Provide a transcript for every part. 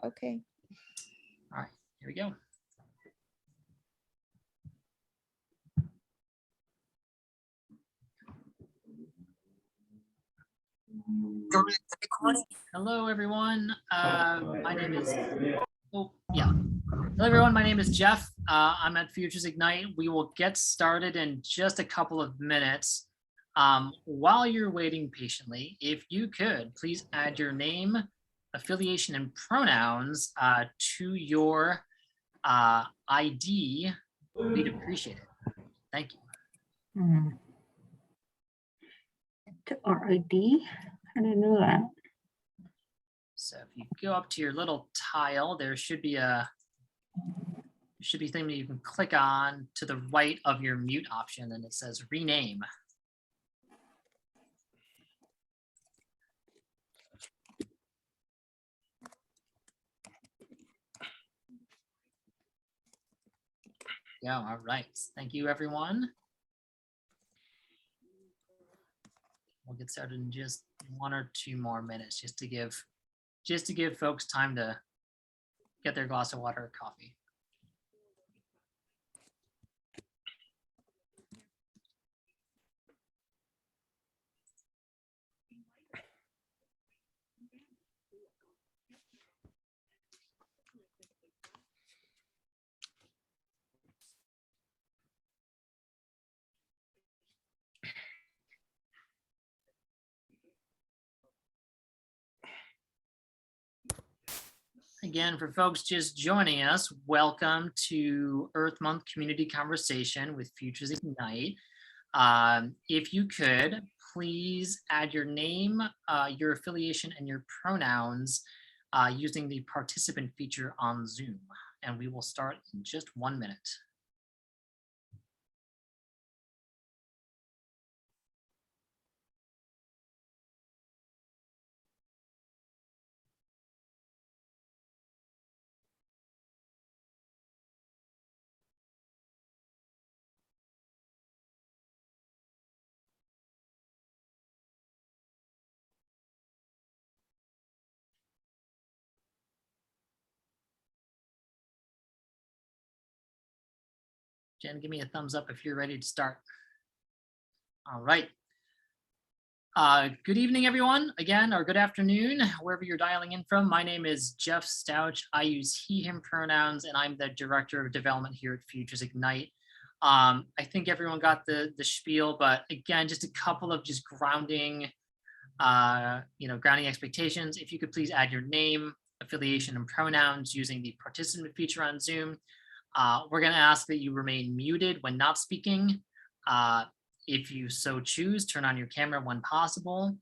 Okay. All right, here we go. Hello, everyone. My name is, Hello, everyone. My name is Jeff. I'm at Futures Ignite. We will get started in just a couple of minutes. While you're waiting patiently, if you could, please add your name, affiliation, and pronouns to your ID. We'd appreciate it. Thank you. To RID, how do you do that? So if you go up to your little tile, there should be something that you can click on to the right of your mute option, and it says rename. Yeah, all right. Thank you, everyone. We'll get started in just 1 or 2 more minutes, just to give folks time to get their glass of water or coffee. Again, for folks just joining us, welcome to Earth Month Community Conversation with Futures Ignite. If you could, please add your name, your affiliation, and your pronouns using the participant feature on Zoom. And we will start in just 1 minute. Jen, give me a thumbs up if you're ready to start. All right. Good evening, everyone, again, or good afternoon, wherever you're dialing in from. My name is Jeff Stouch. I use he, him pronouns, and I'm the Director of Development here at Futures Ignite. I think everyone got the spiel, but again, just a couple of just grounding, grounding expectations. If you could please add your name, affiliation, and pronouns using the participant feature on Zoom. We're going to ask that you remain muted when not speaking. If you so choose, turn on your camera when possible,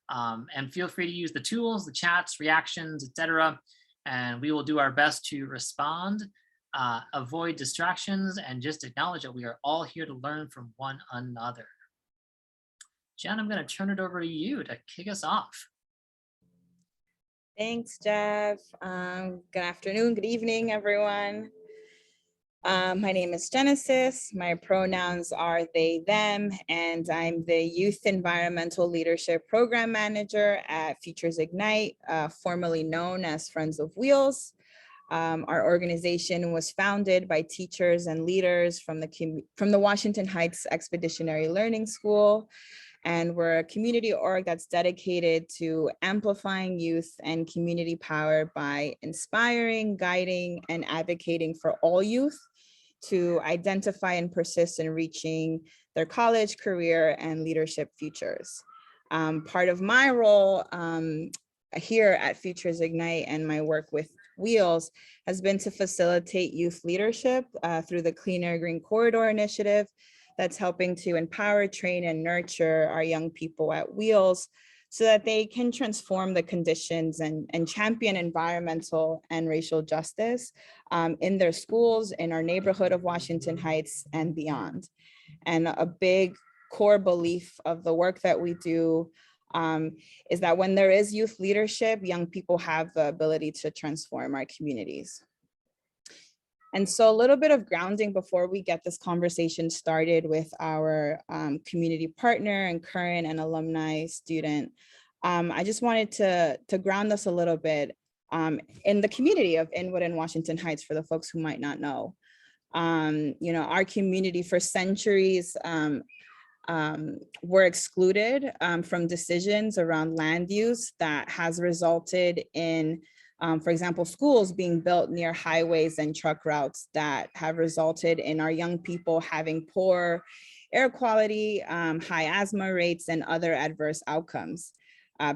and feel free to use the tools, the chats, reactions, etc. And we will do our best to respond, avoid distractions, and just acknowledge that we are all here to learn from one another. Jen, I'm going to turn it over to you to kick us off. Thanks, Jeff. Good afternoon, good evening, everyone. My name is Genesis. My pronouns are they, them, and I'm the Youth Environmental Leadership Program Manager at Futures Ignite, formerly known as Friends of Wheels. Our organization was founded by teachers and leaders from the Washington Heights Expeditionary Learning School. And we're a community org that's dedicated to amplifying youth and community power by inspiring, guiding, and advocating for all youth to identify and persist in reaching their college, career, and leadership futures. Part of my role here at Futures Ignite and my work with Wheels has been to facilitate youth leadership through the Clean Air Green Corridor initiative that's helping to empower, train, and nurture our young people at Wheels so that they can transform the conditions and champion environmental and racial justice in their schools, in our neighborhood of Washington Heights and beyond. And a big core belief of the work that we do is that when there is youth leadership, young people have the ability to transform our communities. And so a little bit of grounding before we get this conversation started with our community partner and current and alumni student. I just wanted to ground us a little bit. in the community of Inwood and Washington Heights, for the folks who might not know. Our community for centuries were excluded from decisions around land use that has resulted in, for example, schools being built near highways and truck routes that have resulted in our young people having poor air quality, high asthma rates, and other adverse outcomes.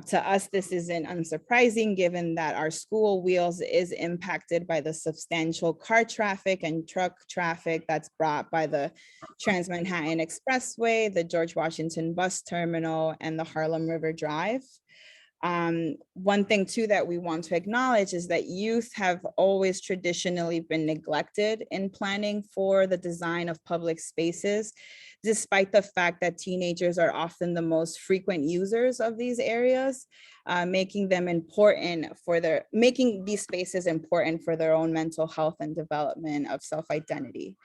To us, this isn't unsurprising given that our school wheels is impacted by the substantial car traffic and truck traffic that's brought by the Trans-Manhattan Expressway, the George Washington Bus Terminal, and the Harlem River Drive. One thing too that we want to acknowledge is that youth have always traditionally been neglected in planning for the design of public spaces, despite the fact that teenagers are often the most frequent users of these areas, making these spaces important for their own mental health and development of self-identity.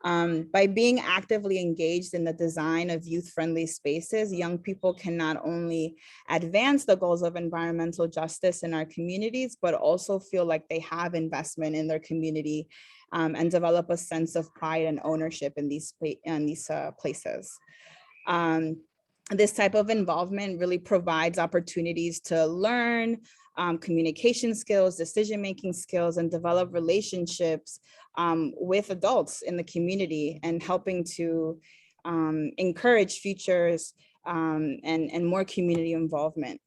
By being actively engaged in the design of youth-friendly spaces, young people can not only advance the goals of environmental justice in our communities, but also feel like they have investment in their community and develop a sense of pride and ownership in these places. This type of involvement really provides opportunities to learn communication skills, decision-making skills, and develop relationships with adults in the community, and helping to encourage futures and more community involvement.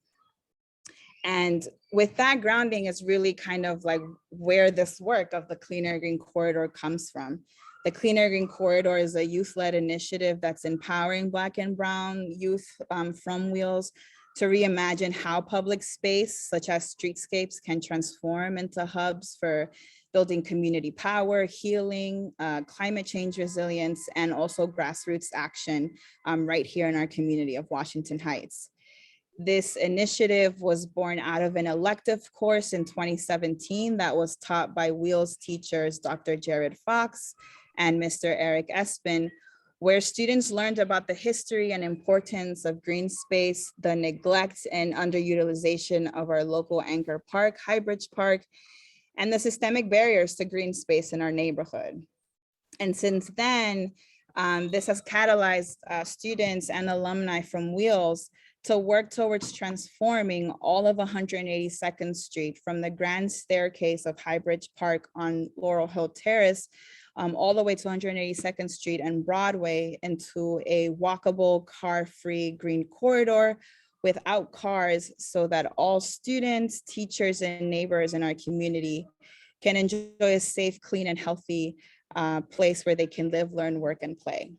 And with that grounding is really kind of like where this work of the Clean Air Green Corridor comes from. The Clean Air Green Corridor is a youth-led initiative that's empowering Black and Brown youth from Wheels to reimagine how public space, such as streetscapes, can transform into hubs for building community power, healing, climate change resilience, and also grassroots action right here in our community of Washington Heights. This initiative was born out of an elective course in 2017 that was taught by Wheels teachers, Dr. Jared Fox and Mr. Eric Espin, where students learned about the history and importance of green space, the neglect and underutilization of our local anchor park, Highbridge Park, and the systemic barriers to green space in our neighborhood. And since then, this has catalyzed students and alumni from Wheels to work towards transforming all of 182nd Street from the grand staircase of Highbridge Park on Laurel Hill Terrace all the way to 182nd Street and Broadway into a walkable, car-free green corridor without cars, so that all students, teachers, and neighbors in our community can enjoy a safe, clean, and healthy place where they can live, learn, work, and play.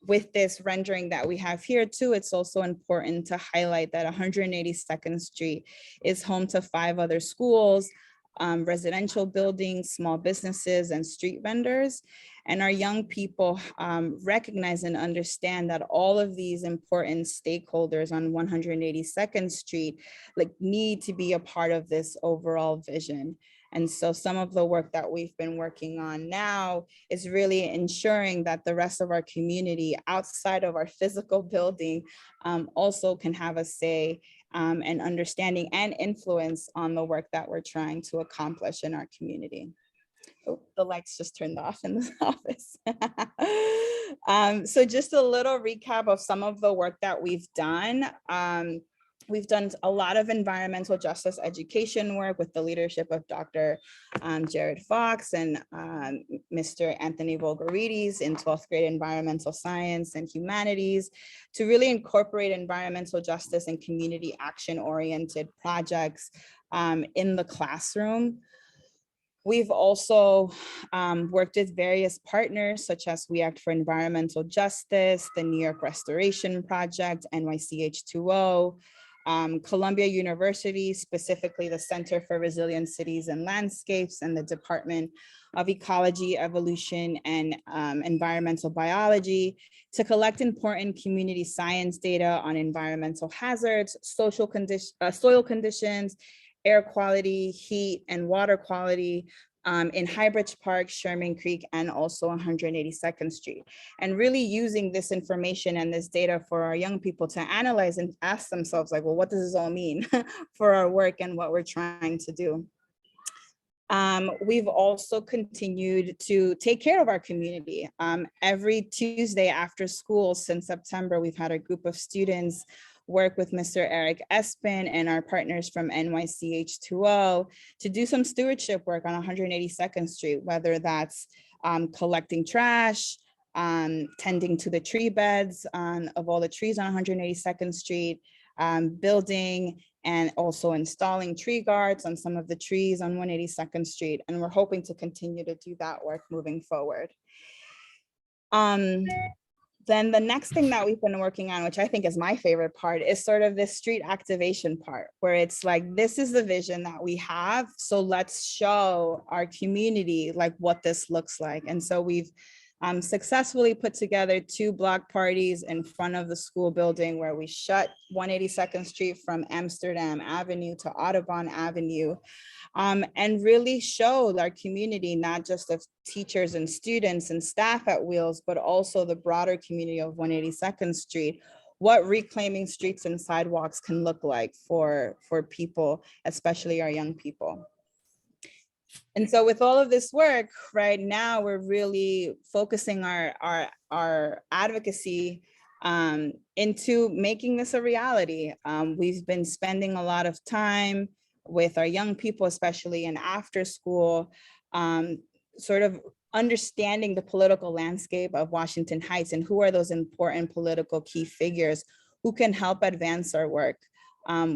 With this rendering that we have here too, it's also important to highlight that 182nd Street is home to 5 other schools, residential buildings, small businesses, and street vendors. And our young people recognize and understand that all of these important stakeholders on 182nd Street need to be a part of this overall vision. And so some of the work that we've been working on now is really ensuring that the rest of our community outside of our physical building also can have a say and understanding and influence on the work that we're trying to accomplish in our community. Oh, the lights just turned off in the office. So just a little recap of some of the work that we've done. We've done a lot of environmental justice education work with the leadership of Dr. Jared Fox and Mr. Anthony Volgarides in 12th grade environmental science and humanities to really incorporate environmental justice and community action-oriented projects in the classroom. We've also worked with various partners such as We Act for Environmental Justice, the New York Restoration Project, NYCH2O, Columbia University, specifically the Center for Resilient Cities and Landscapes, and the Department of Ecology, Evolution, and Environmental Biology to collect important community science data on environmental hazards, soil conditions, air quality, heat and water quality, in Highbridge Park, Sherman Creek, and also 182nd Street. And really using this information and this data for our young people to analyze and ask themselves like, well, what does this all mean for our work and what we're trying to do? We've also continued to take care of our community. Every Tuesday after school since September, we've had a group of students work with Mr. Eric Espin and our partners from NYCH2O to do some stewardship work on 182nd Street, whether that's collecting trash, tending to the tree beds of all the trees on 182nd Street, building and also installing tree guards on some of the trees on 182nd Street. And we're hoping to continue to do that work moving forward. Then the next thing that we've been working on, which I think is my favorite part, is sort of this street activation part, where it's like, this is the vision that we have, so let's show our community like what this looks like. And so we've successfully put together 2 block parties in front of the school building where we shut 182nd Street from Amsterdam Avenue to Audubon Avenue, and really showed our community, not just of teachers and students and staff at Wheels, but also the broader community of 182nd Street, what reclaiming streets and sidewalks can look like for people, especially our young people. And so with all of this work right now, we're really focusing our advocacy into making this a reality. We've been spending a lot of time with our young people, especially in after school, sort of understanding the political landscape of Washington Heights and who are those important political key figures who can help advance our work.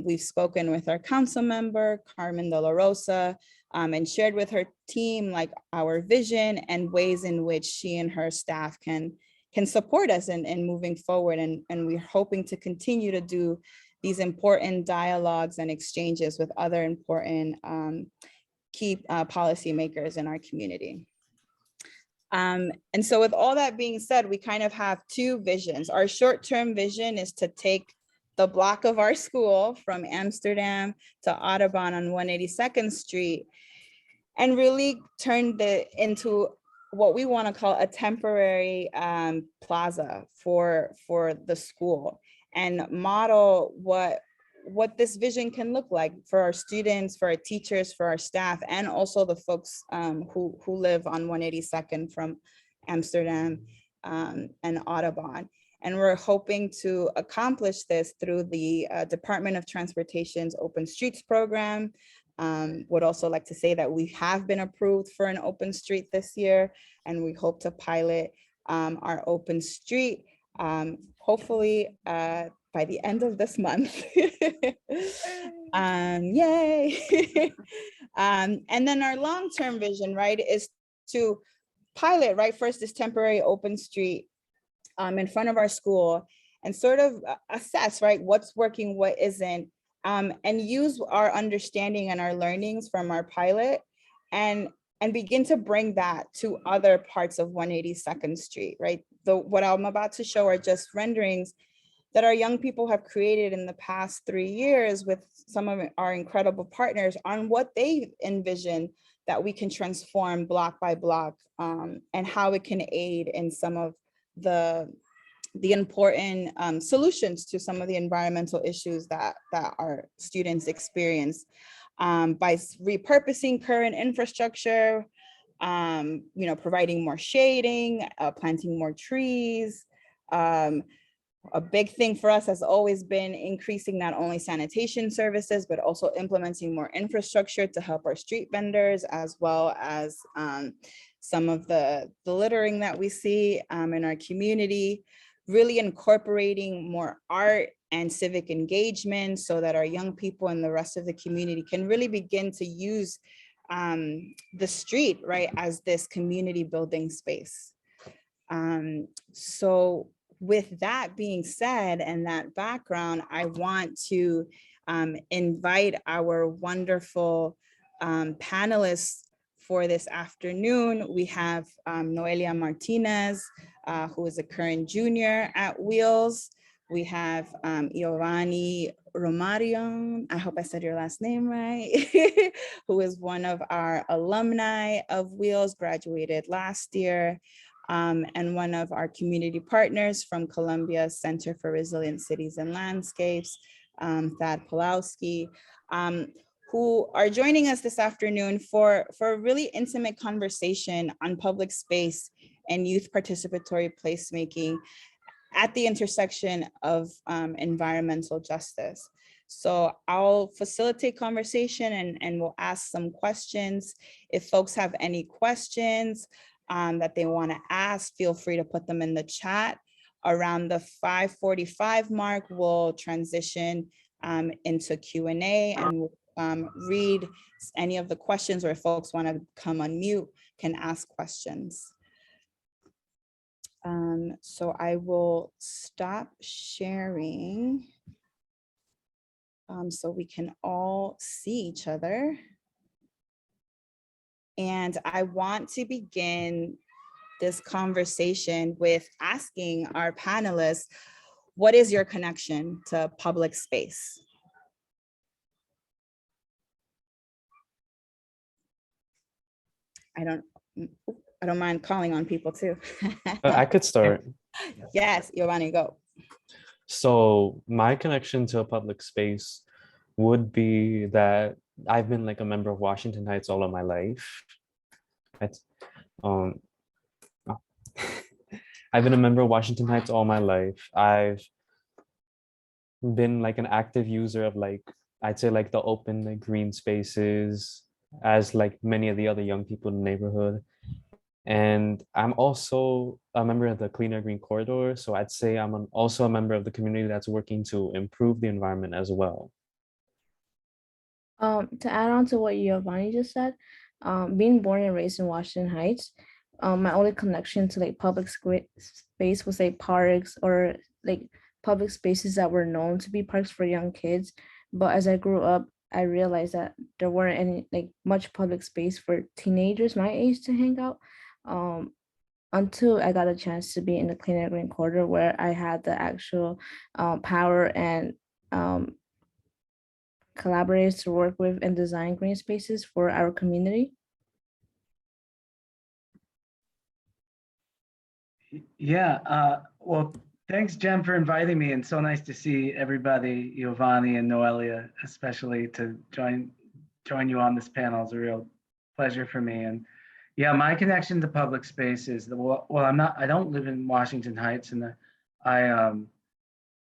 We've spoken with our council member, Carmen De La Rosa, and shared with her team like our vision and ways in which she and her staff can support us in moving forward. And we're hoping to continue to do these important dialogues and exchanges with other important key policymakers in our community. And so with all that being said, we kind of have 2 visions. Our short-term vision is to take the block of our school from Amsterdam to Audubon on 182nd Street and really turn it into what we want to call a temporary plaza for the school, and model what this vision can look like for our students, for our teachers, for our staff, and also the folks who live on 182nd from Amsterdam and Audubon. And we're hoping to accomplish this through the Department of Transportation's Open Streets program. Would also like to say that we have been approved for an open street this year, and we hope to pilot our open street, hopefully by the end of this month. Yay. And then our long-term vision, right, is to pilot, right, first this temporary open street in front of our school and sort of assess, right, what's working, what isn't, and use our understanding and our learnings from our pilot and begin to bring that to other parts of 182nd Street, right? What I'm about to show are just renderings that our young people have created in the past 3 years with some of our incredible partners on what they envision that we can transform block by block, and how it can aid in some of the important solutions to some of the environmental issues that our students experience, by repurposing current infrastructure, providing more shading, planting more trees. A big thing for us has always been increasing not only sanitation services, but also implementing more infrastructure to help our street vendors, as well as some of the littering that we see in our community. Really incorporating more art and civic engagement so that our young people and the rest of the community can really begin to use the street, right, as this community building space. So with that being said and that background, I want to invite our wonderful panelists for this afternoon. We have Noelia Martinez, who is a current junior at Wheels. We have Giovanni Romario, I hope I said your last name right, who is one of our alumni of Wheels, graduated last year, and one of our community partners from Columbia Center for Resilient Cities and Landscapes, Thad Pulowski, who are joining us this afternoon for a really intimate conversation on public space and youth participatory placemaking at the intersection of environmental justice. So I'll facilitate conversation and we'll ask some questions. If folks have any questions that they want to ask, feel free to put them in the chat. Around the 5:45 mark, we'll transition into Q&A and we'll read any of the questions, or if folks want to come on mute, can ask questions. So I will stop sharing so we can all see each other. And I want to begin this conversation with asking our panelists, what is your connection to public space? I don't mind calling on people too. I could start. Yes, Giovanni, go. So my connection to a public space would be that I've been like a member of Washington Heights all of my life. I've been a member of Washington Heights all my life. I've been like an active user of like, I'd say like the open like green spaces, as like many of the other young people in the neighborhood. And I'm also a member of the Cleaner Green Corridor. So I'd say I'm also a member of the community that's working to improve the environment as well. To add on to what Giovanni just said, being born and raised in Washington Heights, my only connection to like public space was like parks or like public spaces that were known to be parks for young kids. But as I grew up, I realized that there weren't any like much public space for teenagers my age to hang out. Until I got a chance to be in the Clean Green Corridor, where I had the actual power and collaborators to work with and design green spaces for our community. Yeah, well, thanks, Jen, for inviting me, and so nice to see everybody, Giovanni and Noelia, especially to join you on this panel. It's a real pleasure for me. And yeah, my connection to public space is I don't live in Washington Heights, and I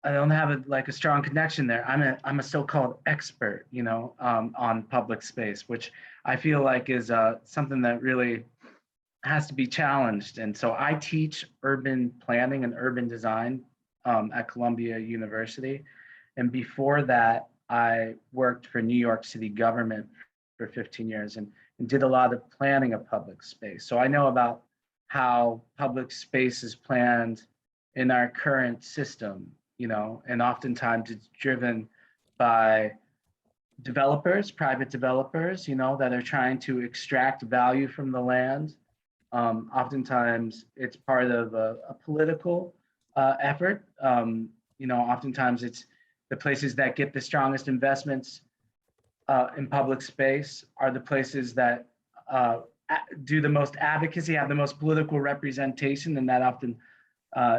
don't have like a strong connection there. I'm a so-called expert, on public space, which I feel like is something that really has to be challenged. And so I teach urban planning and urban design at Columbia University. And before that, I worked for New York City government for 15 years and did a lot of planning of public space. So I know about how public space is planned in our current system, and oftentimes it's driven by developers, private developers, that are trying to extract value from the land. Oftentimes it's part of a political effort. Oftentimes it's the places that get the strongest investments in public space are the places that do the most advocacy, have the most political representation, and that often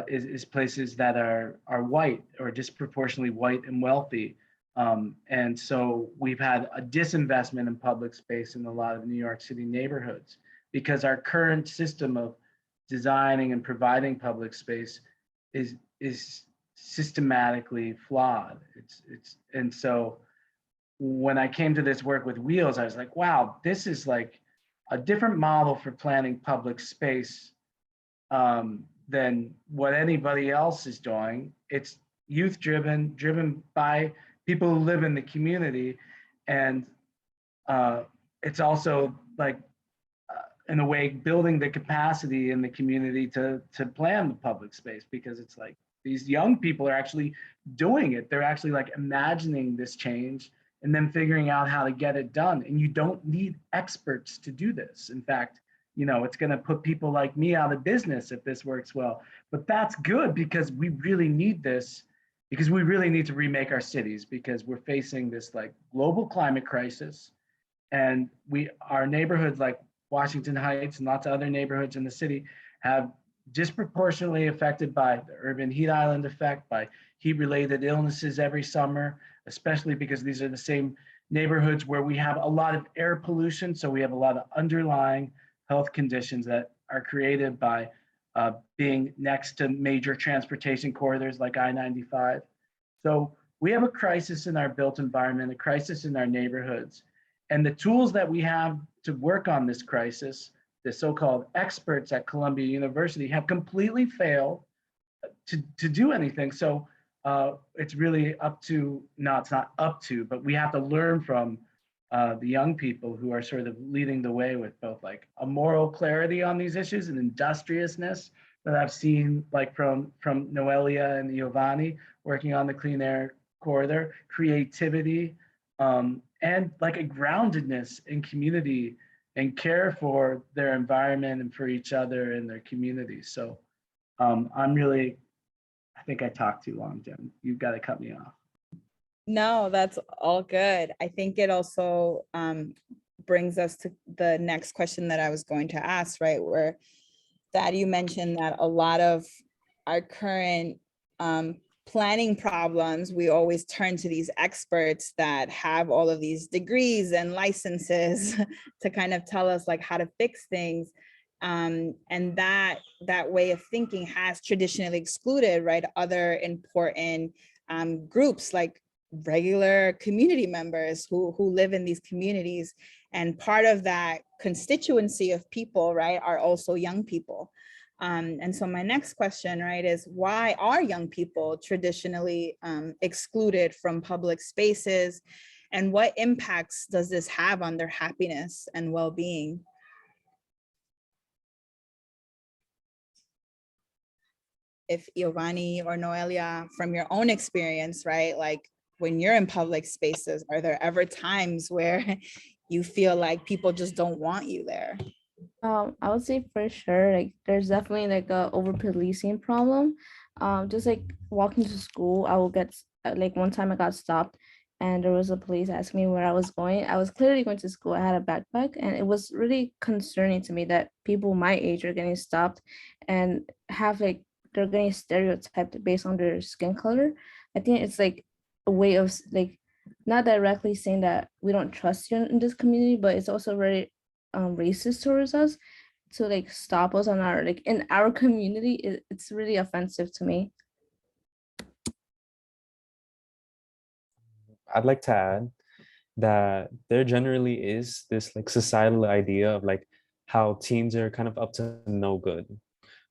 is places that are white or disproportionately white and wealthy. And so we've had a disinvestment in public space in a lot of New York City neighborhoods because our current system of designing and providing public space is systematically flawed. And so when I came to this work with Wheels, I was like, wow, this is like a different model for planning public space than what anybody else is doing. It's youth driven by people who live in the community. And it's also like, in a way, building the capacity in the community to plan the public space, because it's like these young people are actually doing it. They're actually like imagining this change and then figuring out how to get it done. And you don't need experts to do this. In fact, it's going to put people like me out of business if this works well. But that's good because we really need this because we really need to remake our cities, because we're facing this like global climate crisis, and our neighborhoods like Washington Heights and lots of other neighborhoods in the city have disproportionately affected by the urban heat island effect, by heat-related illnesses every summer, especially because these are the same neighborhoods where we have a lot of air pollution. So we have a lot of underlying health conditions that are created by being next to major transportation corridors like I-95. So we have a crisis in our built environment, a crisis in our neighborhoods. And the tools that we have to work on this crisis, the so-called experts at Columbia University, have completely failed to do anything. So it's really up to, no, it's not up to, but we have to learn from the young people who are sort of leading the way with both like a moral clarity on these issues and industriousness that I've seen like from Noelia and Giovanni working on the clean air corridor, creativity, and like a groundedness in community and care for their environment and for each other and their communities. So I'm really, I think I talked too long, Jen. You've got to cut me off. No, that's all good. I think it also brings us to the next question that I was going to ask, right? Where Thad, you mentioned that a lot of our current planning problems, we always turn to these experts that have all of these degrees and licenses to kind of tell us like how to fix things. And that way of thinking has traditionally excluded, right, other important groups like regular community members who live in these communities. And part of that constituency of people, right, are also young people. And so my next question, right, is why are young people traditionally excluded from public spaces? And what impacts does this have on their happiness and well-being? If Giovanni or Noelia, from your own experience, right, like when you're in public spaces, are there ever times where you feel like people just don't want you there? I would say for sure, like there's definitely like a over policing problem. Just like walking to school, I will get like one time I got stopped and there was a police asking me where I was going. I was clearly going to school. I had a backpack, and it was really concerning to me that people my age are getting stopped and have like they're getting stereotyped based on their skin color. I think it's like a way of like not directly saying that we don't trust you in this community, but it's also very racist towards us to like stop us on our like in our community. It's really offensive to me. I'd like to add that there generally is this like societal idea of like how teens are kind of up to no good.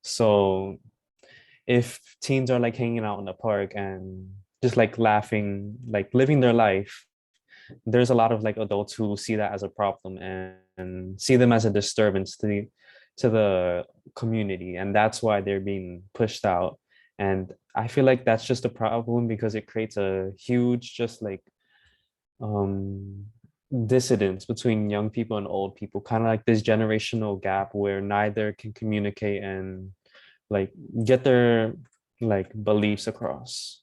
So if teens are like hanging out in the park and just like laughing, like living their life, there's a lot of like adults who see that as a problem and see them as a disturbance to the community, and that's why they're being pushed out. And I feel like that's just a problem because it creates a huge just like um dissidence between young people and old people, kind of like this generational gap where neither can communicate and like get their like beliefs across.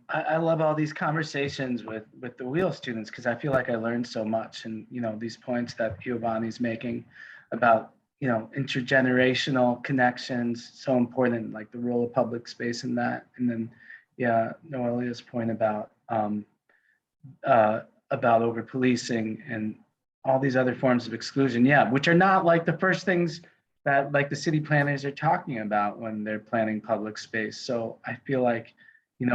I love all these conversations with the wheel students, because I feel like I learned so much. And these points that Giovanni's making about intergenerational connections, so important, like the role of public space in that. And then Noelia's point about over policing and all these other forms of exclusion, which are not like the first things that like the city planners are talking about when they're planning public space. So I feel like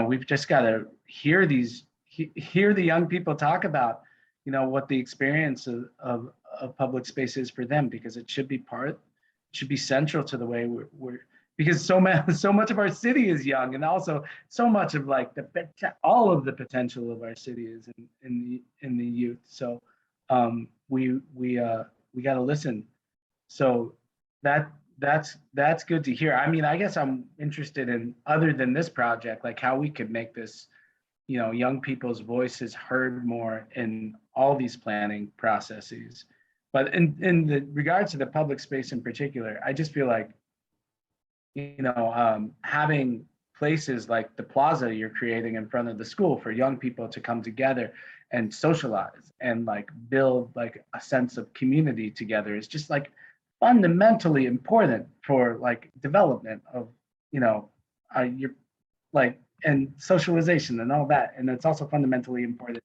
we've just got to hear the young people talk about what the experience of public space is for them, because it should be central to the way we're because so much of our city is young, and also so much of like all of the potential of our city is in the youth. So we got to listen. So that's good to hear. I mean, I guess I'm interested in, other than this project, like how we could make this, young people's voices heard more in all these planning processes. But in the regards to the public space in particular, I just feel like having places like the plaza you're creating in front of the school for young people to come together and socialize and like build like a sense of community together is just like fundamentally important for like development of your like and socialization and all that. And it's also fundamentally important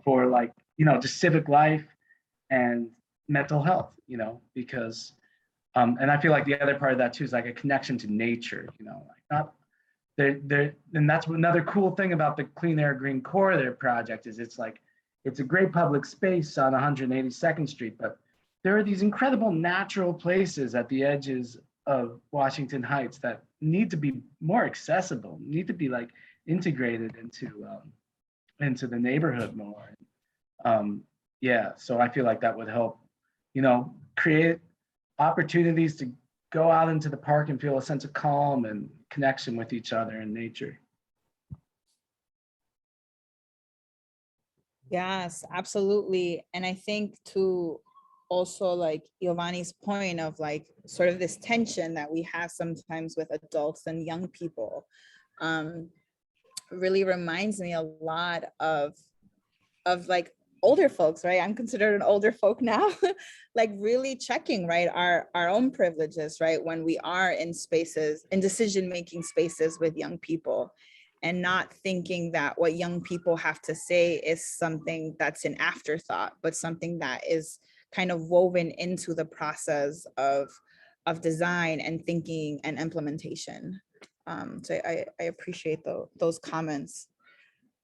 for like just civic life and mental health, because and I feel like the other part of that too is like a connection to nature, like not there, and that's another cool thing about the Clean Air Green Corridor project is it's like it's a great public space on 182nd Street, but there are these incredible natural places at the edges of Washington Heights that need to be more accessible, need to be like integrated into the neighborhood more. Yeah, so I feel like that would help, create opportunities to go out into the park and feel a sense of calm and connection with each other and nature. Yes, absolutely. And I think to also like Giovanni's point of like sort of this tension that we have sometimes with adults and young people, really reminds me a lot of like older folks, right? I'm considered an older folk now, like really checking, right, our own privileges, right, when we are in spaces, in decision-making spaces with young people, and not thinking that what young people have to say is something that's an afterthought, but something that is kind of woven into the process of design and thinking and implementation. So I appreciate those comments.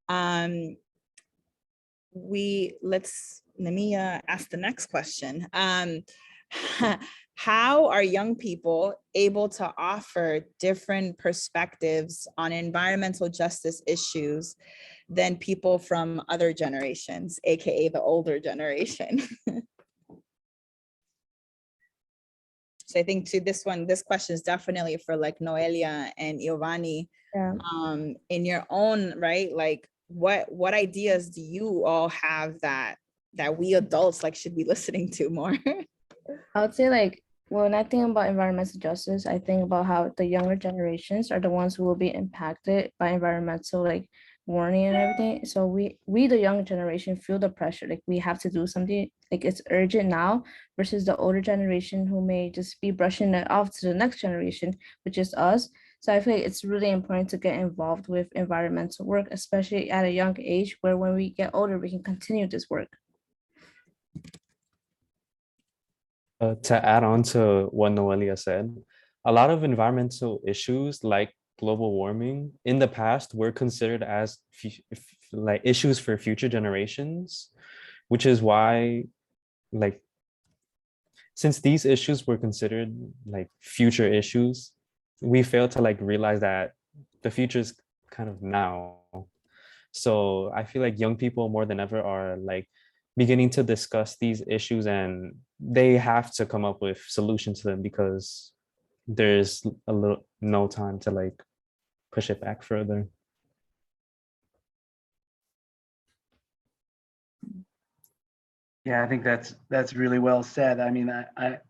Let me ask the next question. How are young people able to offer different perspectives on environmental justice issues than people from other generations, aka the older generation? So I think to this question is definitely for like Noelia and Giovanni. Yeah. In your own right, like what ideas do you all have that we adults like should be listening to more? I would say like when I think about environmental justice, I think about how the younger generations are the ones who will be impacted by environmental like warning and everything. So we the younger generation feel the pressure, like we have to do something, like it's urgent now, versus the older generation who may just be brushing it off to the next generation, which is us. So I feel like it's really important to get involved with environmental work, especially at a young age, where when we get older, we can continue this work. To add on to what Noelia said, a lot of environmental issues like global warming in the past were considered as like issues for future generations, which is why like since these issues were considered like future issues, we fail to like realize that the future is kind of now. So I feel like young people more than ever are like beginning to discuss these issues, and they have to come up with solutions to them because there's no time to like push it back further. Yeah, I think that's really well said. I mean,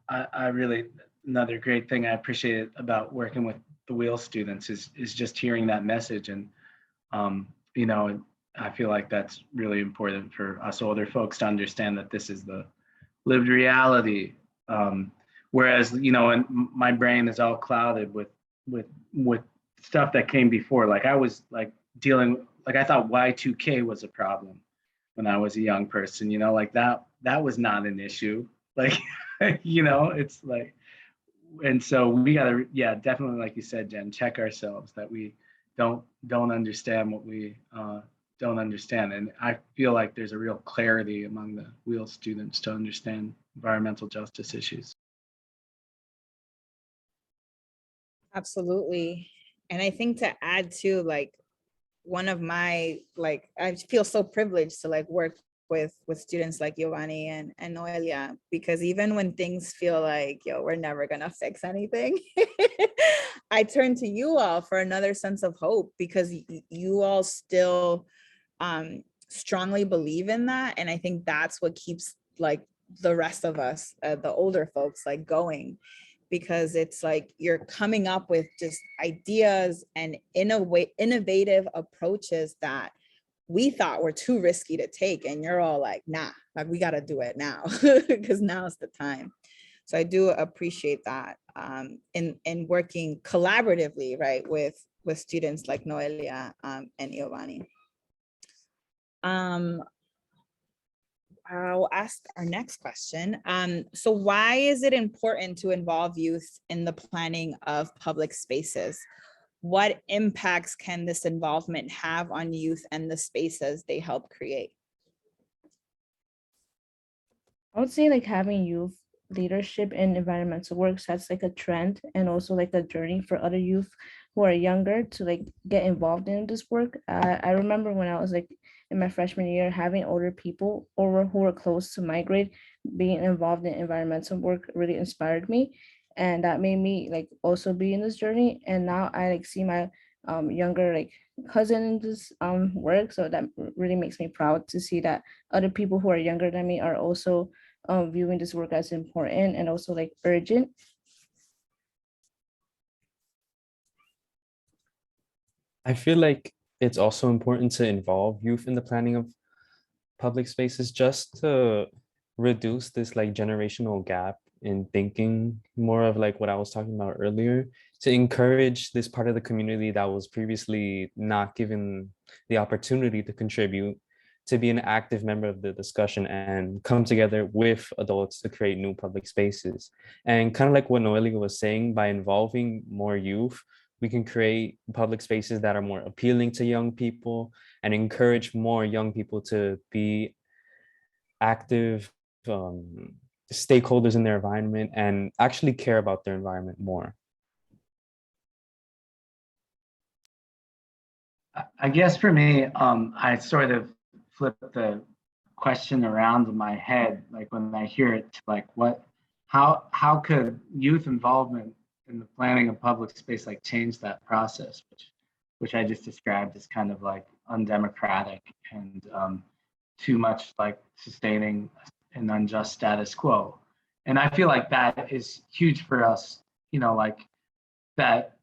I really, another great thing I appreciate about working with the Wheel students is just hearing that message. And I feel like that's really important for us older folks to understand that this is the lived reality. Whereas, and my brain is all clouded with stuff that came before. Like I was like I thought Y2K was a problem when I was a young person, like that was not an issue. Like, it's like, and so we gotta, yeah, definitely, like you said, Jen, check ourselves that we don't understand what we don't understand. And I feel like there's a real clarity among the Wheel students to understand environmental justice issues. Absolutely. And I think to add to like one of my like I feel so privileged to like work with students like Giovanni and Noelia, because even when things feel like we're never gonna fix anything, I turn to you all for another sense of hope, because you all still strongly believe in that. And I think that's what keeps like the rest of us, the older folks, like going, because it's like you're coming up with just ideas and innovative approaches that we thought were too risky to take, and you're all like, nah, like we got to do it now because now's the time. So I do appreciate that, in working collaboratively, right, with students like Noelia and Giovanni. I'll ask our next question. So why is it important to involve youth in the planning of public spaces? What impacts can this involvement have on youth and the spaces they help create? I would say like having youth leadership in environmental work sets like a trend and also like a journey for other youth who are younger to like get involved in this work. I remember when I was like in my freshman year, having older people or who were close to my grade being involved in environmental work really inspired me. And that made me like also be in this journey. And now I like see my younger like cousin in this work. So that really makes me proud to see that other people who are younger than me are also viewing this work as important and also like urgent. I feel like it's also important to involve youth in the planning of public spaces just to reduce this like generational gap in thinking, more of like what I was talking about earlier, to encourage this part of the community that was previously not given the opportunity to contribute, to be an active member of the discussion and come together with adults to create new public spaces. And kind of like what Noelia was saying, by involving more youth, we can create public spaces that are more appealing to young people and encourage more young people to be active stakeholders in their environment and actually care about their environment more. I guess for me, I sort of flip the question around in my head, like when I hear it, like how could youth involvement in the planning of public space like change that process, which I just described as kind of like undemocratic and too much like sustaining an unjust status quo. And I feel like that is huge for us, like that,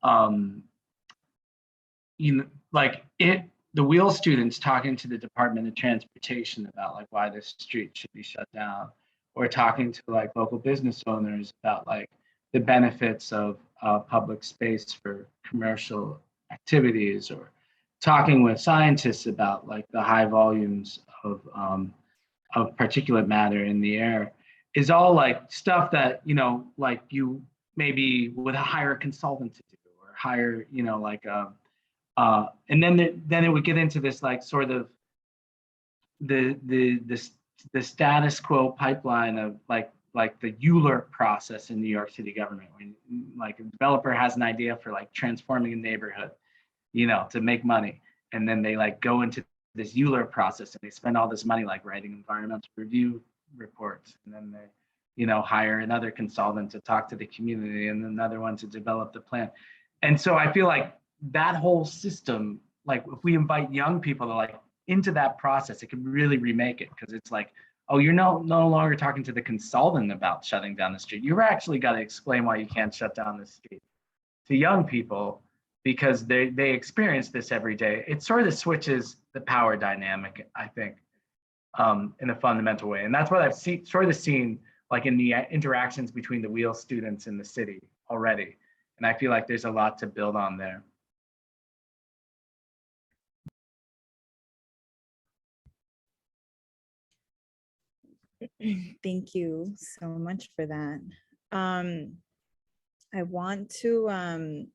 like the wheel students talking to the Department of Transportation about like why this street should be shut down, or talking to like local business owners about like the benefits of public space for commercial activities, or talking with scientists about like the high volumes of particulate matter in the air, is all like stuff that like you maybe would hire a consultant to do, or hire like and then it would get into this like sort of the status quo pipeline of like the Euler process in New York City government, when like a developer has an idea for like transforming a neighborhood, to make money, and then they like go into this Euler process and they spend all this money like writing environmental review reports, and then they hire another consultant to talk to the community and another one to develop the plan. And so I feel like that whole system, like if we invite young people to like into that process, it can really remake it, because it's like, oh, you're no longer talking to the consultant about shutting down the street. You've actually got to explain why you can't shut down the street to young people, because they experience this every day. It sort of switches the power dynamic, I think, in a fundamental way. And that's what I've seen like in the interactions between the wheel students in the city already. And I feel like there's a lot to build on there. Thank you so much for that. I want to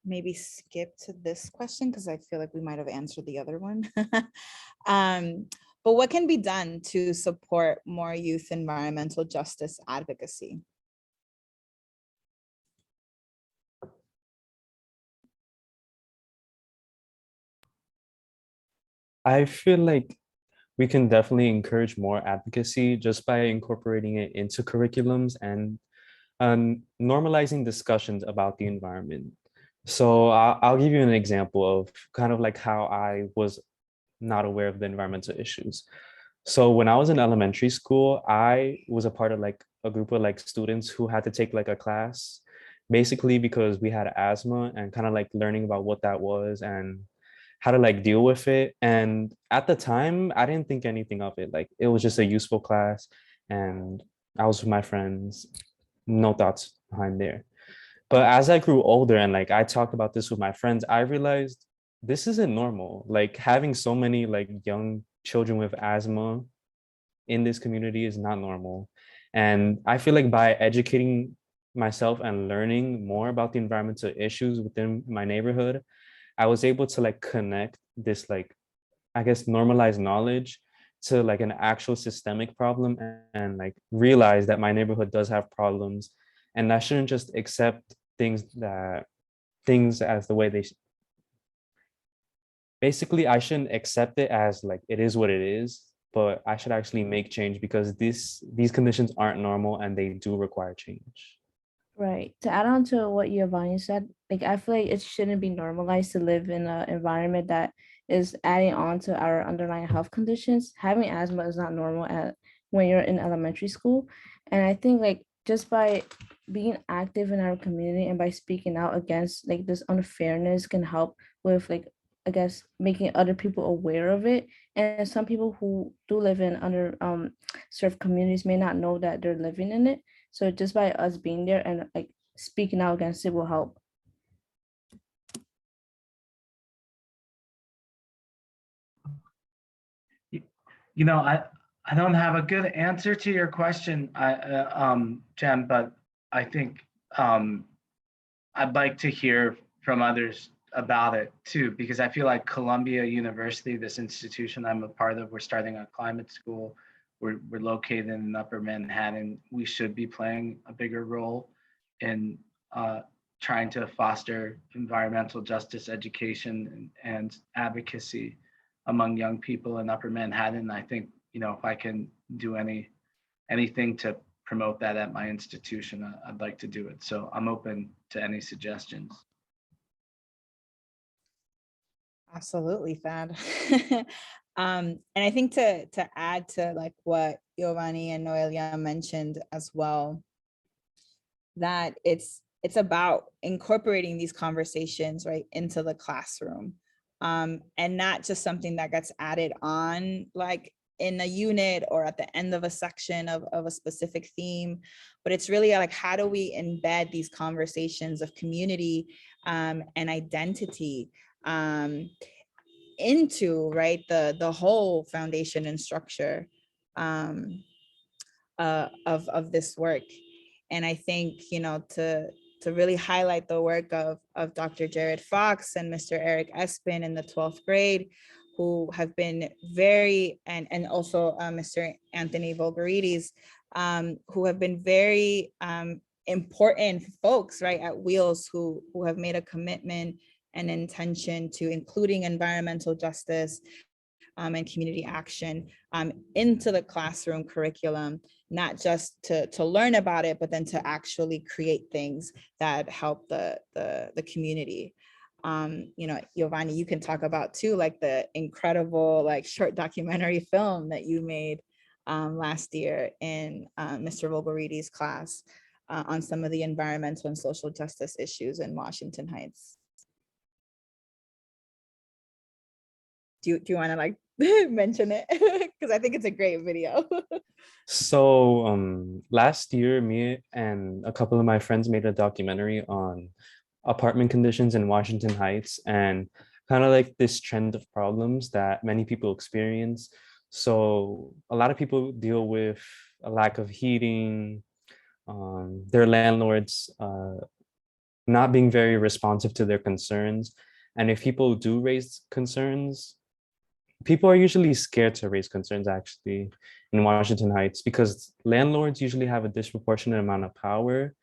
maybe skip to this question because I feel like we might have answered the other one. But what can be done to support more youth environmental justice advocacy? I feel like we can definitely encourage more advocacy just by incorporating it into curriculums and normalizing discussions about the environment. So I'll give you an example of kind of like how I was not aware of the environmental issues. So when I was in elementary school, I was a part of like a group of like students who had to take like a class, basically because we had asthma and kind of like learning about what that was and how to like deal with it. And at the time, I didn't think anything of it. Like it was just a useful class, and I was with my friends, no thoughts behind there. But as I grew older and like I talked about this with my friends, I realized this isn't normal. Like having so many like young children with asthma in this community is not normal. And I feel like by educating myself and learning more about the environmental issues within my neighborhood, I was able to like connect this like, I guess, normalized knowledge to like an actual systemic problem, and like realize that my neighborhood does have problems, and I shouldn't just accept things as the way basically I shouldn't accept it as like it is what it is, but I should actually make change because these conditions aren't normal and they do require change. Right. To add on to what Giovanni said, like I feel like it shouldn't be normalized to live in an environment that is adding on to our underlying health conditions. Having asthma is not normal when you're in elementary school. And I think like just by being active in our community and by speaking out against like this unfairness can help with like I guess making other people aware of it. And some people who do live in under served communities may not know that they're living in it, so just by us being there and like speaking out against it will help. You know, I don't have a good answer to your question, Jen, but I think I'd like to hear from others about it too, because I feel like Columbia University, this institution I'm a part of, we're starting a climate school. We're located in Upper Manhattan. We should be playing a bigger role in trying to foster environmental justice education and advocacy among young people in Upper Manhattan. I think, you know, if I can do anything to promote that at my institution, I'd like to do it. So I'm open to any suggestions. Absolutely, Thad. And I think to add to like what Giovanni and Noelia mentioned as well, that it's about incorporating these conversations right into the classroom, and not just something that gets added on like in a unit or at the end of a section of a specific theme, but it's really like how do we embed these conversations of community and identity into right the whole foundation and structure of this work. And I think, you know, to really highlight the work of Dr. Jared Fox and Mr. Eric Espin in the 12th grade, who have been very, and also Mr. Anthony Volgarides, who have been very important folks, right, at Wheels, who have made a commitment and intention to including environmental justice and community action into the classroom curriculum, not just to learn about it, but then to actually create things that help the community. You know, Giovanni, you can talk about too, like the incredible like short documentary film that you made last year in Mr. Volgarides' class on some of the environmental and social justice issues in Washington Heights. Do you want to like mention it? Because I think it's a great video. So last year, me and a couple of my friends made a documentary on apartment conditions in Washington Heights and kind of like this trend of problems that many people experience. So a lot of people deal with a lack of heating, their landlords not being very responsive to their concerns. And if people do raise concerns, people are usually scared to raise concerns actually in Washington Heights because landlords usually have a disproportionate amount of power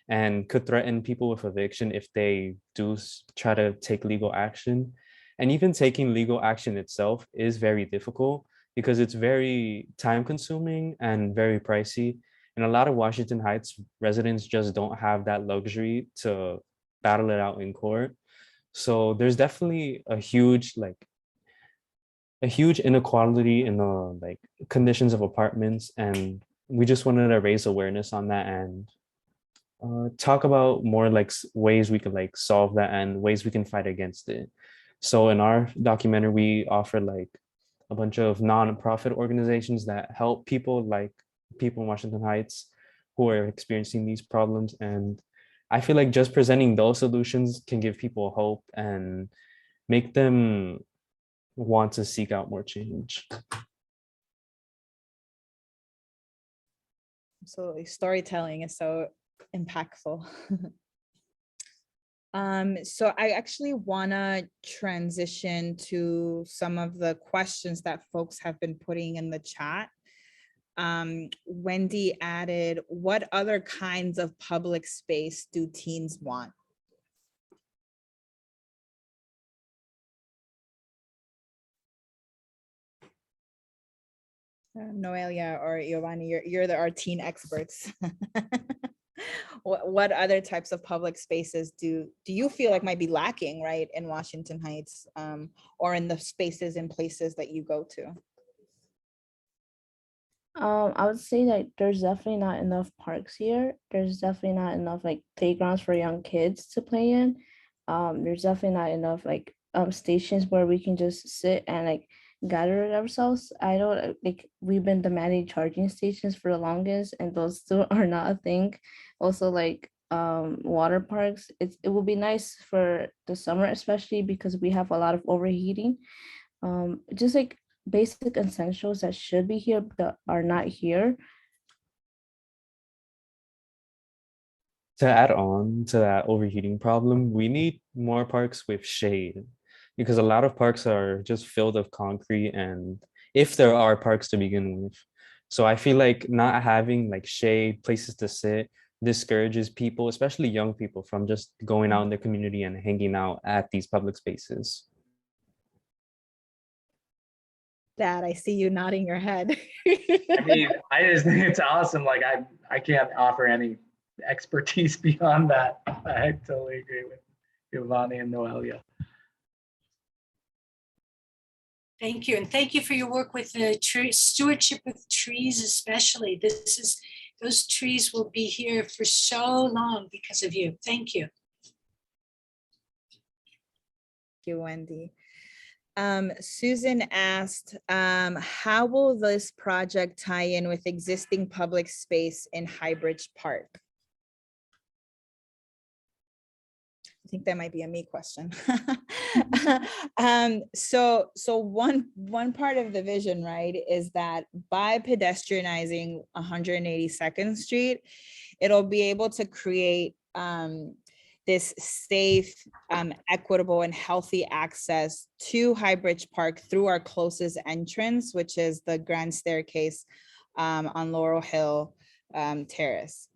and could threaten people with eviction if they do try to take legal action. And even taking legal action itself is very difficult because it's very time consuming and very pricey. And a lot of Washington Heights residents just don't have that luxury to battle it out in court. So there's definitely a huge like a huge inequality in the like conditions of apartments, and we just wanted to raise awareness on that and talk about more like ways we could like solve that and ways we can fight against it. So in our documentary, we offer like a bunch of non-profit organizations that help people like people in Washington Heights who are experiencing these problems. And I feel like just presenting those solutions can give people hope and make them want to seek out more change. Absolutely. Storytelling is so impactful. So I actually want to transition to some of the questions that folks have been putting in the chat. Wendy added, what other kinds of public space do teens want? Noelia or Giovanni, you're our teen experts. What other types of public spaces do you feel like might be lacking, right, in Washington Heights, or in the spaces and places that you go to? I would say that there's definitely not enough parks here. There's definitely not enough like playgrounds for young kids to play in. There's definitely not enough like stations where we can just sit and like gather ourselves. I don't like we've been demanding charging stations for the longest, and those still are not a thing. Also, like water parks, it will be nice for the summer, especially because we have a lot of overheating. Just like basic essentials that should be here that are not here. To add on to that overheating problem, we need more parks with shade because a lot of parks are just filled with concrete, and if there are parks to begin with. So I feel like not having like shade, places to sit discourages people, especially young people, from just going out in their community and hanging out at these public spaces. Dad, I see you nodding your head. I mean, I just think it's awesome. Like I can't offer any expertise beyond that. I totally agree with Giovanni and Noelia. Thank you. And thank you for your work with the stewardship of trees, especially. Those trees will be here for so long because of you. Thank you. Thank you, Wendy. Susan asked, how will this project tie in with existing public space in Highbridge Park? I think that might be a me question. So one part of the vision, right, is that by pedestrianizing 182nd Street, it'll be able to create this safe, equitable, and healthy access to Highbridge Park through our closest entrance, which is the grand staircase on Laurel Hill Terrace.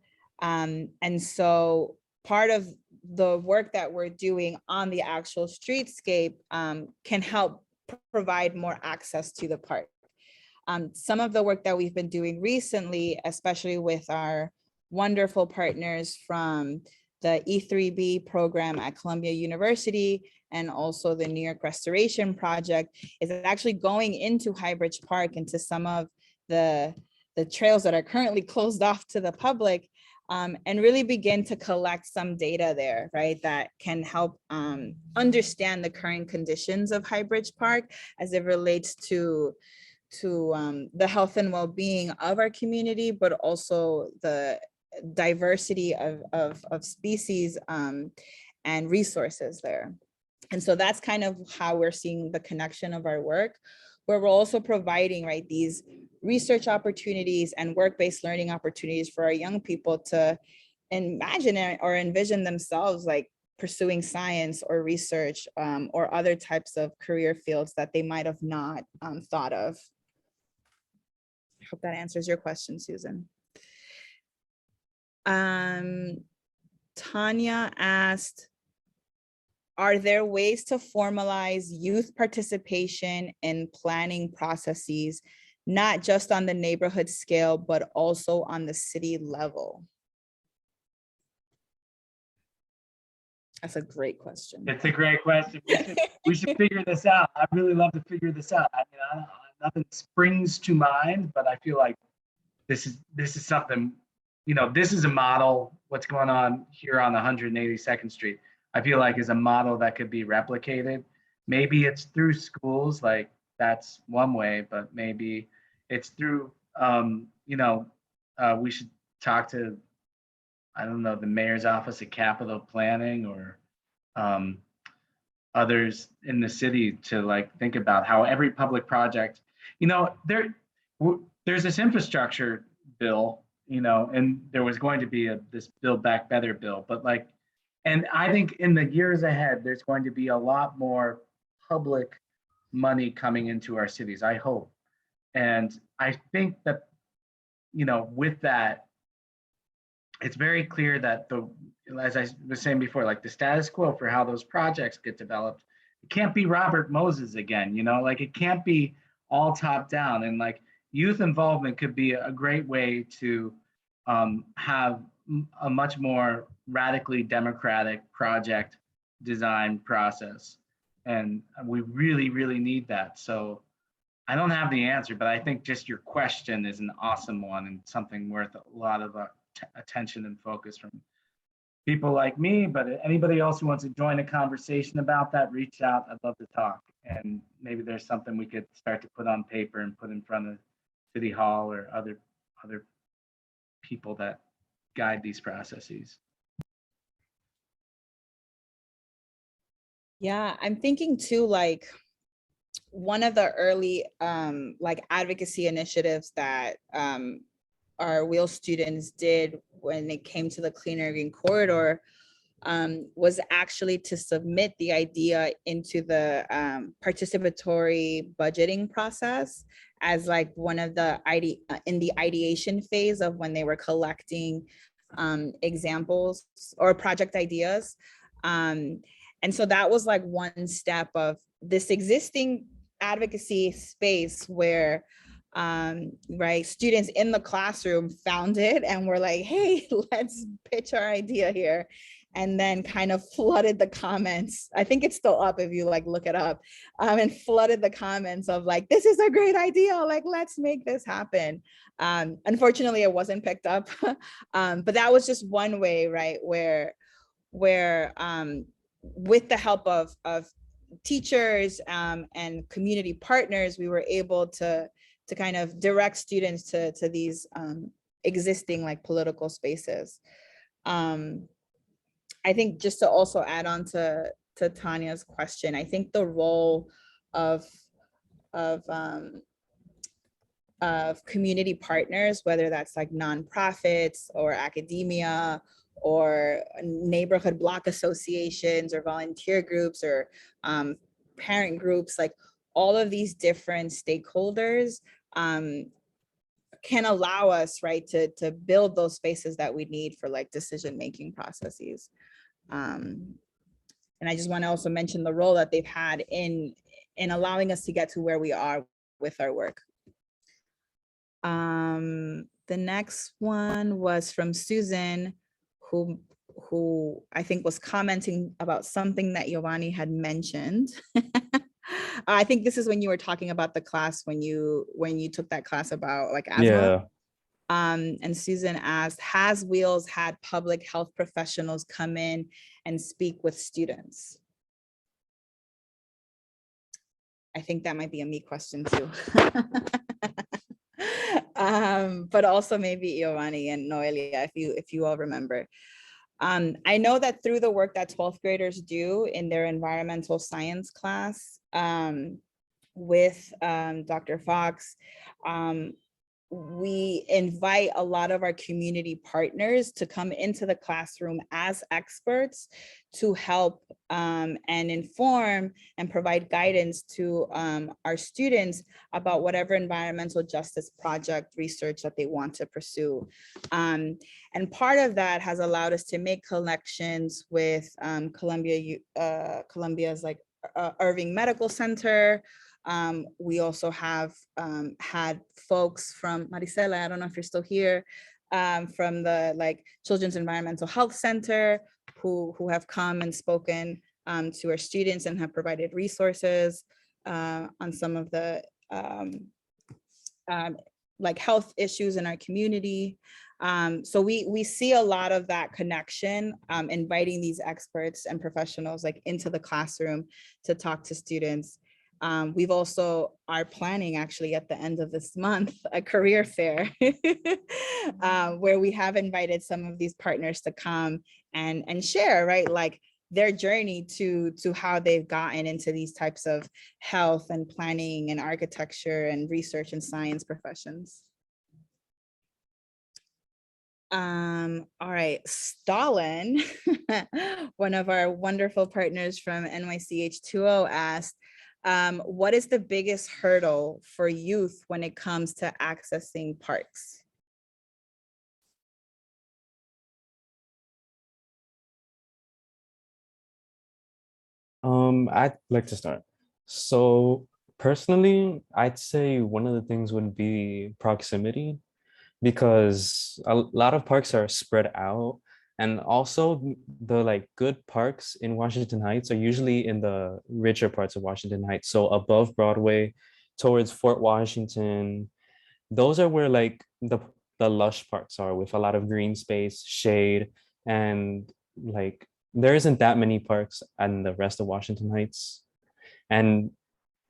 And so part of the work that we're doing on the actual streetscape can help provide more access to the park. Some of the work that we've been doing recently, especially with our wonderful partners from the E3B program at Columbia University and also the New York Restoration Project, is actually going into Highbridge Park, into some of the trails that are currently closed off to the public, and really begin to collect some data there, right, that can help understand the current conditions of Highbridge Park as it relates to the health and well-being of our community, but also the diversity of species and resources there. And so that's kind of how we're seeing the connection of our work, where we're also providing, right, these research opportunities and work-based learning opportunities for our young people to imagine or envision themselves like pursuing science or research or other types of career fields that they might have not thought of. I hope that answers your question, Susan. Tanya asked, are there ways to formalize youth participation in planning processes, not just on the neighborhood scale, but also on the city level? That's a great question. It's a great question. We should figure this out. I'd really love to figure this out. I mean, nothing springs to mind, but I feel like this is something, this is a model. What's going on here on 182nd Street, I feel like is a model that could be replicated. Maybe it's through schools, like that's one way, but maybe it's through, we should talk to, I don't know, the mayor's office of capital planning or others in the city to like think about how every public project, there's this infrastructure bill, and there was going to be this Build Back Better bill, but like, and I think in the years ahead, there's going to be a lot more public money coming into our cities, I hope. And I think that, with that, it's very clear that as I was saying before, like the status quo for how those projects get developed, it can't be Robert Moses again, like it can't be all top down. And like youth involvement could be a great way to have a much more radically democratic project design process. And we really, really need that. So I don't have the answer, but I think just your question is an awesome one and something worth a lot of attention and focus from people like me. But anybody else who wants to join a conversation about that, reach out. I'd love to talk. And maybe there's something we could start to put on paper and put in front of City Hall or other people that guide these processes. Yeah, I'm thinking too, like one of the early like advocacy initiatives that our WHEEL students did when it came to the Clean Air Green Corridor was actually to submit the idea into the participatory budgeting process as like one of the in the ideation phase of when they were collecting examples or project ideas. And so that was like one step of this existing advocacy space where right, students in the classroom found it and were like, hey, let's pitch our idea here. And then kind of flooded the comments. I think it's still up if you like look it up, and flooded the comments of like, this is a great idea, like, let's make this happen. Unfortunately, it wasn't picked up, but that was just one way, right, where with the help of teachers and community partners, we were able to kind of direct students to these existing like political spaces. I think just to also add on to Tanya's question, I think the role of community partners, whether that's like nonprofits or academia or neighborhood block associations or volunteer groups or parent groups, like all of these different stakeholders can allow us, right, to build those spaces that we need for like decision-making processes. And I just want to also mention the role that they've had in allowing us to get to where we are with our work. The next one was from Susan, who I think was commenting about something that Giovanni had mentioned. I think this is when you were talking about the class when you took that class about like asthma. Yeah. And Susan asked, has WHEELS had public health professionals come in and speak with students? I think that might be a me question too. But also maybe Giovanni and Noelia, if you all remember. I know that through the work that 12th graders do in their environmental science class with Dr. Fox, we invite a lot of our community partners to come into the classroom as experts to help and inform and provide guidance to our students about whatever environmental justice project research that they want to pursue. And part of that has allowed us to make connections with Columbia's like Irving Medical Center. We also have had folks from Maricela, I don't know if you're still here, from the like Children's Environmental Health Center, who have come and spoken to our students and have provided resources on some of the like health issues in our community. So we see a lot of that connection, inviting these experts and professionals like into the classroom to talk to students. We've also are planning actually at the end of this month a career fair where we have invited some of these partners to come and share, right, like their journey to how they've gotten into these types of health and planning and architecture and research and science professions. All right, Stalin, one of our wonderful partners from NYCH2O asked, what is the biggest hurdle for youth when it comes to accessing parks? I'd like to start. So personally, I'd say one of the things would be proximity, because a lot of parks are spread out, and also the like good parks in Washington Heights are usually in the richer parts of Washington Heights. So above Broadway, towards Fort Washington, those are where like the lush parks are, with a lot of green space, shade, and like there isn't that many parks in the rest of Washington Heights, and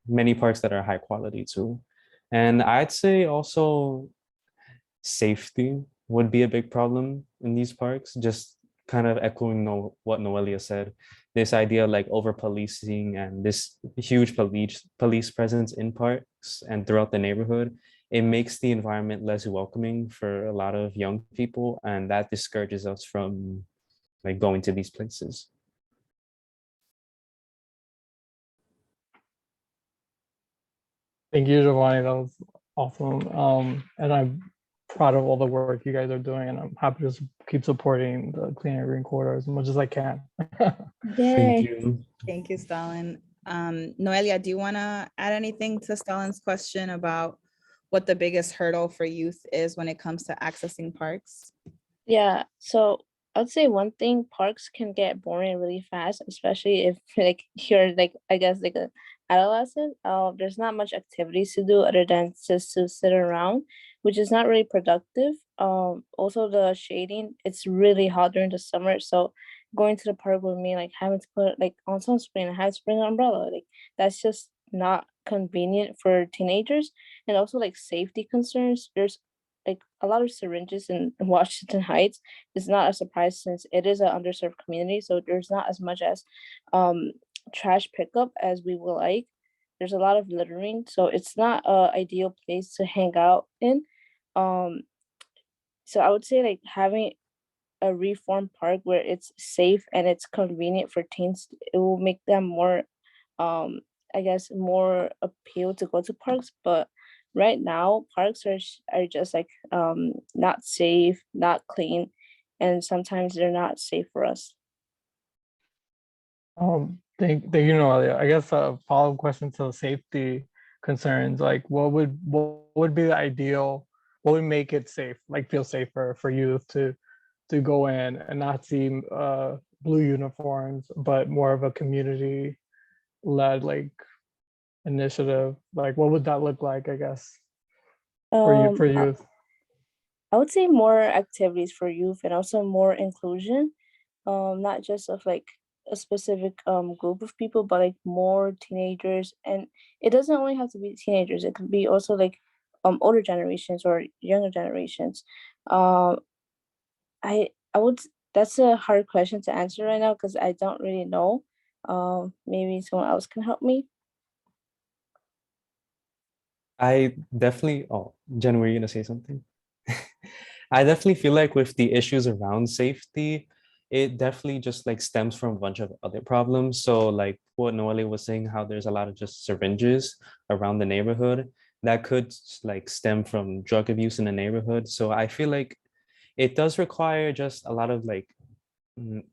many parks that are high quality too. And I'd say also safety would be a big problem in these parks, just kind of echoing what Noelia said, this idea of like over policing and this huge police presence in parks and throughout the neighborhood. It makes the environment less welcoming for a lot of young people, and that discourages us from like going to these places. Thank you, Giovanni. That was awesome. And I'm proud of all the work you guys are doing, and I'm happy to keep supporting the Clean and Green Corridor as much as I can. Thank you. Thank you, Stalin. Noelia, do you want to add anything to Stalin's question about what the biggest hurdle for youth is when it comes to accessing parks? Yeah, so I'd say one thing, parks can get boring really fast, especially if like you're like, I guess like a adolescent. There's not much activities to do other than just to sit around, which is not really productive. Also the shading, it's really hot during the summer, so going to the park with me, like having to put like on sunscreen and have to bring an umbrella, like that's just not convenient for teenagers. And also like safety concerns, there's like a lot of syringes in Washington Heights. Is not a surprise since it is an underserved community, so there's not as much as trash pickup as we would like. There's a lot of littering, so it's not a ideal place to hang out in. So I would say like having a reformed park where it's safe and it's convenient for teens, it will make them more I guess more appeal to go to parks. But right now parks are just like not safe, not clean, and sometimes they're not safe for us. Thank you, Noelia. I guess a follow-up question to safety concerns, like what would be the ideal, what would make it safe, like feel safer for youth to go in and not see blue uniforms, but more of a community led like initiative? Like what would that look like, I guess, for you, for I youth? would say more activities for youth and also more inclusion, not just of like a specific group of people, but like more teenagers. And it doesn't only have to be teenagers, it could be also like older generations or younger generations. I would, that's a hard question to answer right now because I don't really know. Maybe someone else can help me. I definitely, oh, Jen, were you gonna say something? I definitely feel like with the issues around safety, it definitely just like stems from a bunch of other problems. So like what Noelle was saying, how there's a lot of just syringes around the neighborhood that could like stem from drug abuse in the neighborhood. So I feel like it does require just a lot of like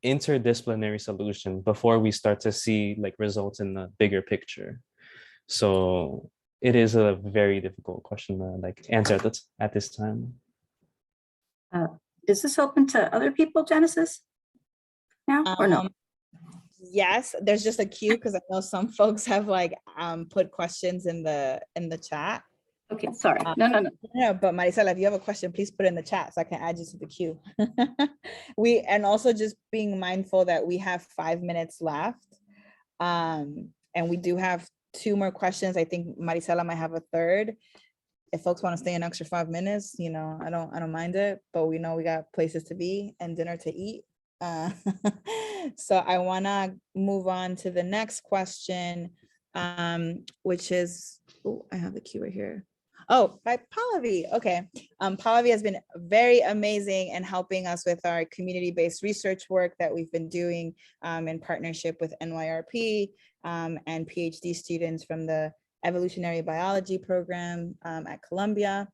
interdisciplinary solution before we start to see like results in the bigger picture. So it is a very difficult question to like answer at this time. Is this open to other people, Genesis? now or no? Yes, there's just a queue because I know some folks have like put questions in the chat. Okay, sorry. No. No, but Marisela, if you have a question, please put it in the chat so I can add you to the queue. And also just being mindful that we have 5 minutes left. And we do have 2 more questions. I think Marisela might have a third. If folks want to stay an extra 5 minutes, you know, I don't mind it, but we know we got places to be and dinner to eat. So I want to move on to the next question, which is, oh, I have the queue right here. Oh, by Pallavi. Okay. Pallavi has been very amazing in helping us with our community-based research work that we've been doing in partnership with NYRP and PhD students from the evolutionary biology program at Columbia.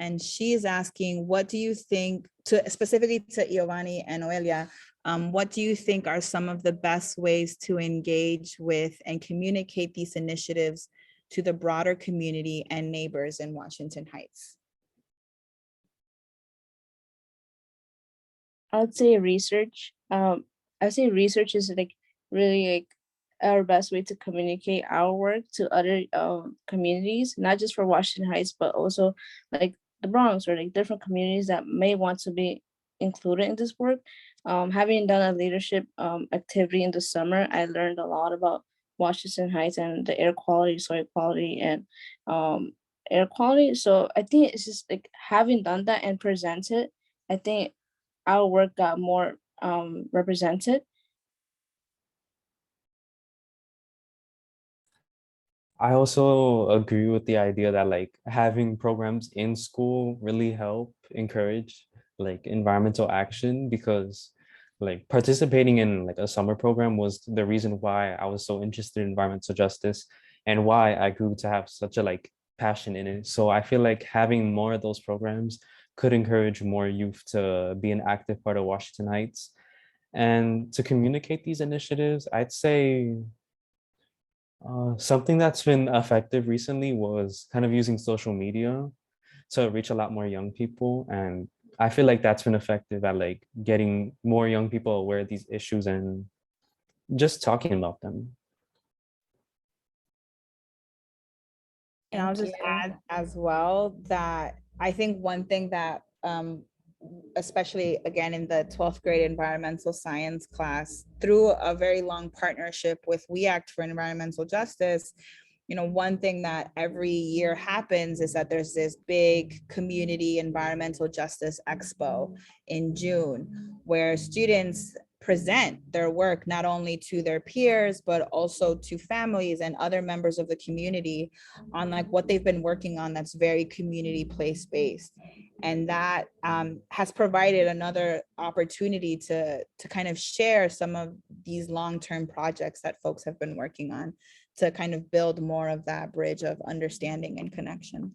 And she is asking, what do you think, specifically to Iovani and Noelia, what do you think are some of the best ways to engage with and communicate these initiatives to the broader community and neighbors in Washington Heights? I'd say research. I'd say research is like really like our best way to communicate our work to other communities, not just for Washington Heights, but also like the Bronx or like different communities that may want to be included in this work. Having done a leadership activity in the summer, I learned a lot about Washington Heights and the air quality, soil quality, and air quality. So I think it's just like having done that and presented, I think our work got more represented. I also agree with the idea that like having programs in school really help encourage like environmental action, because like participating in like a summer program was the reason why I was so interested in environmental justice and why I grew to have such a like passion in it. So I feel like having more of those programs could encourage more youth to be an active part of Washington Heights. And to communicate these initiatives, I'd say something that's been effective recently was kind of using social media to reach a lot more young people. And I feel like that's been effective at like getting more young people aware of these issues and just talking about them. And I'll Thank just you. add as well that I think one thing that, especially again in the 12th grade environmental science class, through a very long partnership with We Act for Environmental Justice, you know, one thing that every year happens is that there's this big community environmental justice expo in June, where students present their work not only to their peers, but also to families and other members of the community on like what they've been working on that's very community place-based. And that has provided another opportunity to kind of share some of these long-term projects that folks have been working on to kind of build more of that bridge of understanding and connection.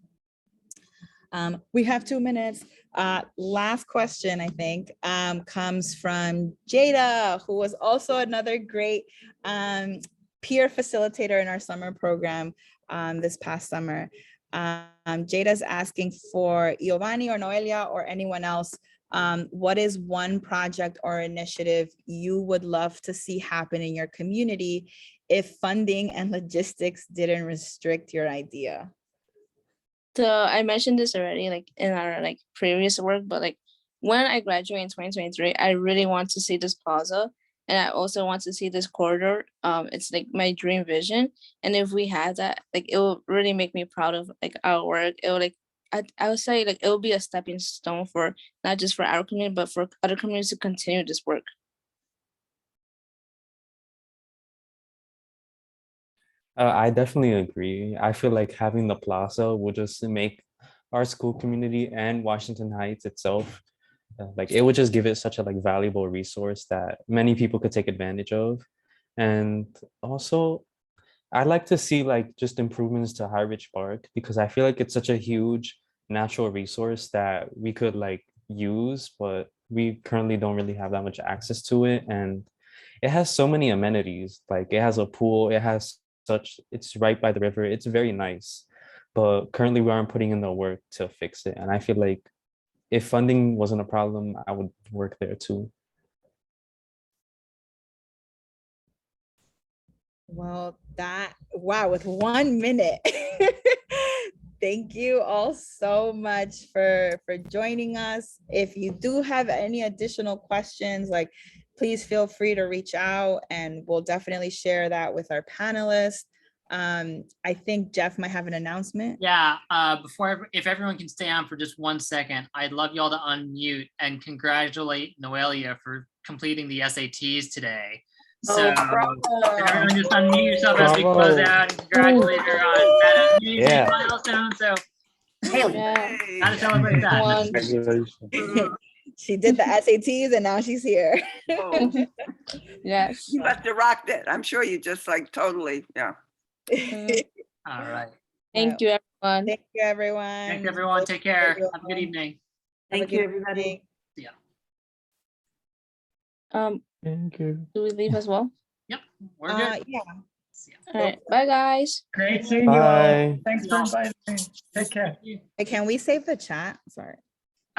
We have 2 minutes. Last question, I think, comes from Jada, who was also another great peer facilitator in our summer program this past summer. Jada's asking for Iovani or Noelia or anyone else, what is one project or initiative you would love to see happen in your community if funding and logistics didn't restrict your idea? So I mentioned this already, like in our like previous work, but like when I graduate in 2023, I really want to see this plaza, and I also want to see this corridor. It's like my dream vision, and if we had that, like it will really make me proud of like our work. It will like I would say like it will be a stepping stone for not just for our community, but for other communities to continue this work. I definitely agree. I feel like having the plaza will just make our school community and Washington Heights itself, like it would just give it such a like valuable resource that many people could take advantage of. And also, I'd like to see like just improvements to High Ridge Park, because I feel like it's such a huge natural resource that we could like use, but we currently don't really have that much access to it. And it has so many amenities. Like it has a pool, it has it's right by the river. It's very nice, but currently we aren't putting in the work to fix it. And I feel like if funding wasn't a problem, I would work there too. Well, wow, with 1 minute. Thank you all so much for joining us. If you do have any additional questions, like, please feel free to reach out and we'll definitely share that with our panelists. I think Jeff might have an announcement. Yeah, if everyone can stay on for just 1 second, I'd love y'all to unmute and congratulate Noelia for completing the SATs today. So everyone just unmute yourself as we close Bravo. out and congratulate her on that amazing Yeah. milestone. So Yeah. gotta celebrate that. One. Congratulations. She did the SATs and now she's here. Oh, Yes. you must have rocked it. I'm sure you just like totally, yeah. All right. Thank you, everyone. Thank you, everyone. Thanks, everyone. Take care. Have a good evening. Have a Thank you, good everybody. evening. Thank you. Do we leave as well? Yep, we're good. Yeah. All right. Bye, guys. Great seeing you all. Bye. Thanks for inviting me. Take care. Hey, can we save the chat? Sorry.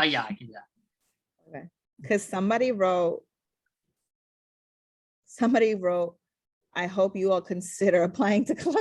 Yeah, I can do that. Okay. Because somebody wrote, I hope you all consider applying to college.